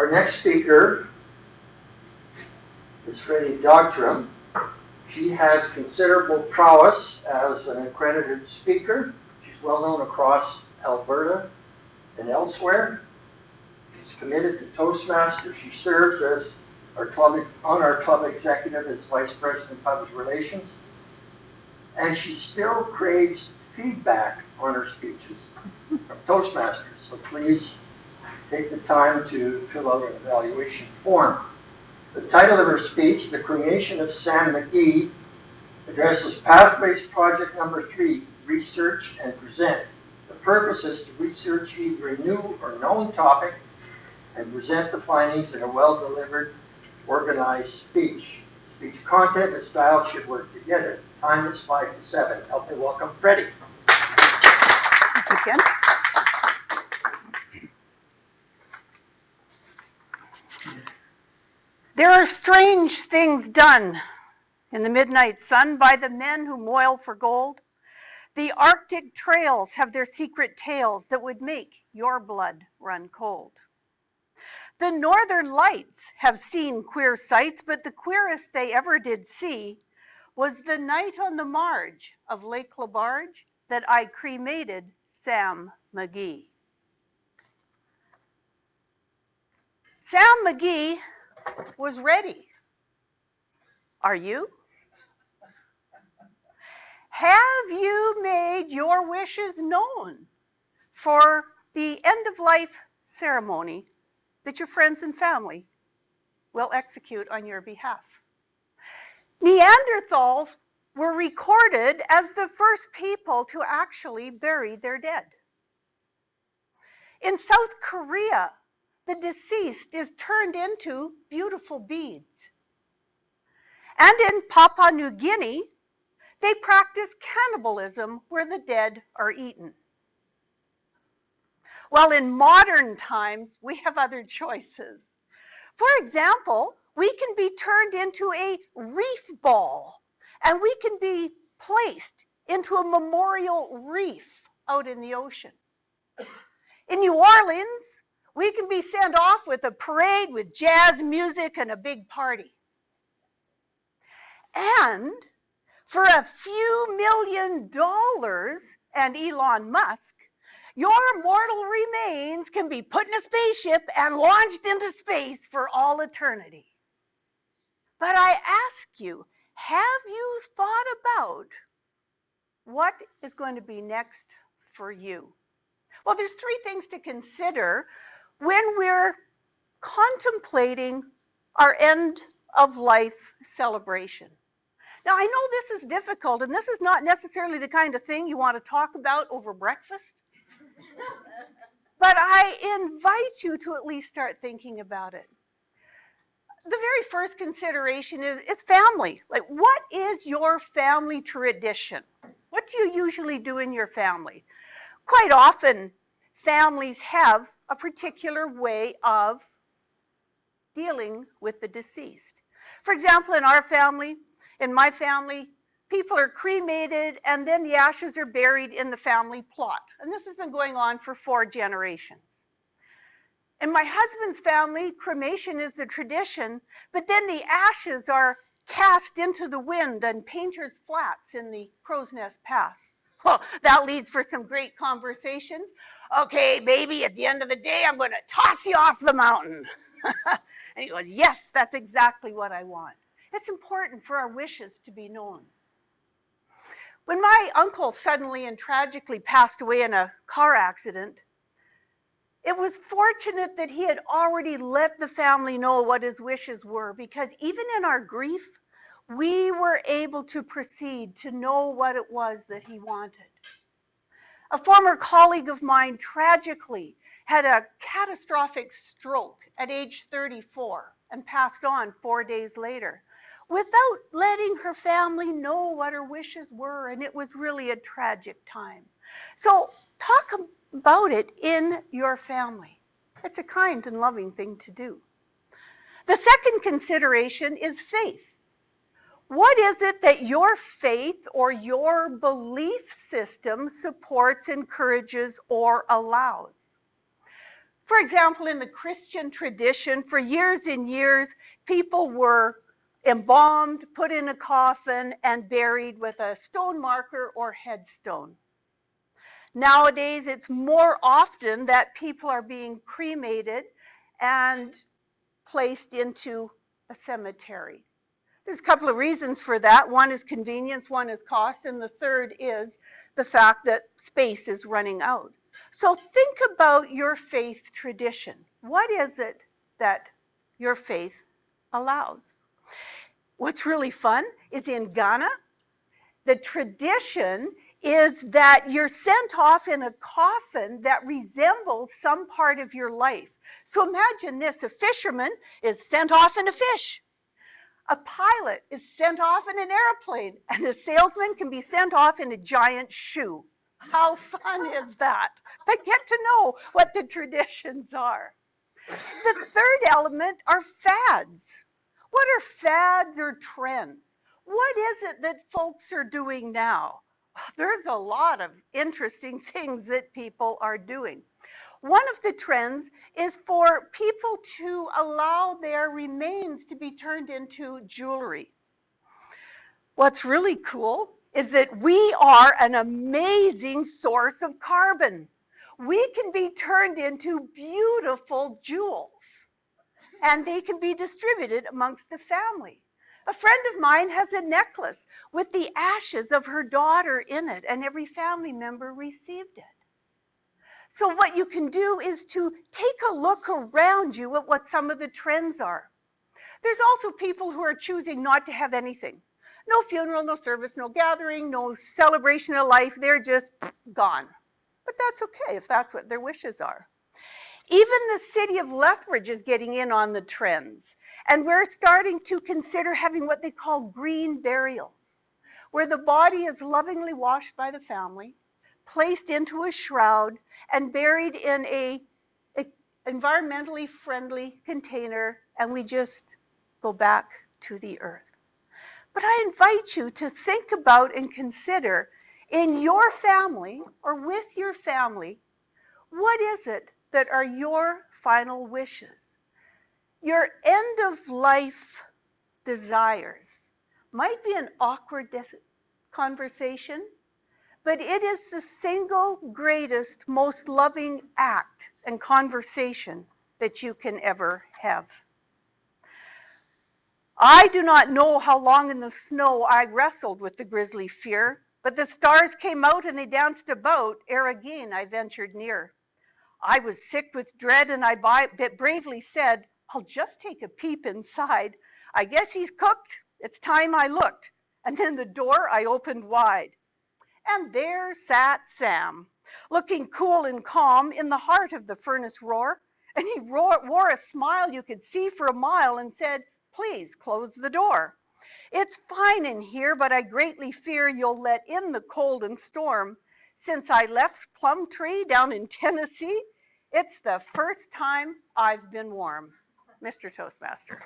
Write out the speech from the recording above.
Our next speaker is Freddi Dogterom. She has considerable prowess as an accredited speaker. She's well known across Alberta and elsewhere. She's committed to Toastmasters. She serves as our club executive as Vice President of Public Relations. And she still craves feedback on her speeches from Toastmasters. So please take the time to fill out an evaluation form. The title of her speech, The Cremation of Sam McGee, addresses Pathways Project number 3, Research and Present. The purpose is to research either a new or known topic and present the findings in a well-delivered, organized speech. Speech content and style should work together. Time is 5 to 7. Help me welcome Freddi. Thank you, Ken. There are strange things done in the midnight sun by the men who moil for gold. The Arctic trails have their secret tales that would make your blood run cold. The northern lights have seen queer sights, but the queerest they ever did see was the night on the marge of Lake Labarge that I cremated Sam McGee. Sam McGee was ready. Are you? Have you made your wishes known for the end-of-life ceremony that your friends and family will execute on your behalf? Neanderthals were recorded as the first people to actually bury their dead. In South Korea, the deceased is turned into beautiful beads. And in Papua New Guinea, they practice cannibalism where the dead are eaten. Well, in modern times, we have other choices. For example, we can be turned into a reef ball, and we can be placed into a memorial reef out in the ocean. In New Orleans, we can be sent off with a parade with jazz music and a big party. And for a few $1 million and Elon Musk, your mortal remains can be put in a spaceship and launched into space for all eternity. But I ask you, have you thought about what is going to be next for you? Well, there's 3 things to consider when we're contemplating our end-of-life celebration. Now, I know this is difficult, and this is not necessarily the kind of thing you want to talk about over breakfast. But I invite you to at least start thinking about it. The very first consideration is family. Like, what is your family tradition? What do you usually do in your family? Quite often, families have a particular way of dealing with the deceased. For example, in my family, people are cremated and then the ashes are buried in the family plot. And this has been going on for 4 generations. In my husband's family, cremation is the tradition, but then the ashes are cast into the wind on Painter's Flats in the Crow's Nest Pass. Well, that leads for some great conversations. Okay, baby, at the end of the day, I'm going to toss you off the mountain. And he goes, yes, that's exactly what I want. It's important for our wishes to be known. When my uncle suddenly and tragically passed away in a car accident, it was fortunate that he had already let the family know what his wishes were, because even in our grief, we were able to proceed to know what it was that he wanted. A former colleague of mine tragically had a catastrophic stroke at age 34 and passed on 4 days later without letting her family know what her wishes were, and it was really a tragic time. So talk about it in your family. It's a kind and loving thing to do. The second consideration is faith. What is it that your faith or your belief system supports, encourages, or allows? For example, in the Christian tradition, for years and years, people were embalmed, put in a coffin, and buried with a stone marker or headstone. Nowadays, it's more often that people are being cremated and placed into a cemetery. There's a couple of reasons for that. One is convenience, one is cost, and the third is the fact that space is running out. So think about your faith tradition. What is it that your faith allows? What's really fun is in Ghana, the tradition is that you're sent off in a coffin that resembles some part of your life. So imagine this, a fisherman is sent off in a fish. A pilot is sent off in an airplane, and a salesman can be sent off in a giant shoe. How fun is that? But get to know what the traditions are. The third element are fads. What are fads or trends? What is it that folks are doing now? There's a lot of interesting things that people are doing. One of the trends is for people to allow their remains to be turned into jewelry. What's really cool is that we are an amazing source of carbon. We can be turned into beautiful jewels, and they can be distributed amongst the family. A friend of mine has a necklace with the ashes of her daughter in it, and every family member received it. So what you can do is to take a look around you at what some of the trends are. There's also people who are choosing not to have anything. No funeral, no service, no gathering, no celebration of life. They're just gone. But that's okay if that's what their wishes are. Even the city of Lethbridge is getting in on the trends. And we're starting to consider having what they call green burials, where the body is lovingly washed by the family, placed into a shroud, and buried in a environmentally friendly container, and we just go back to the earth. But I invite you to think about and consider in your family or with your family, what is it that are your final wishes? Your end of life desires might be an awkward conversation, but it is the single greatest, most loving act and conversation that you can ever have. I do not know how long in the snow I wrestled with the grisly fear, but the stars came out and they danced about, ere again I ventured near. I was sick with dread, and I bravely said, I'll just take a peep inside. I guess he's cooked. It's time I looked. And then the door I opened wide. And there sat Sam, looking cool and calm in the heart of the furnace roar. And he wore a smile you could see for a mile and said, please close the door. It's fine in here, but I greatly fear you'll let in the cold and storm. Since I left Plumtree down in Tennessee, it's the first time I've been warm. Mr. Toastmaster.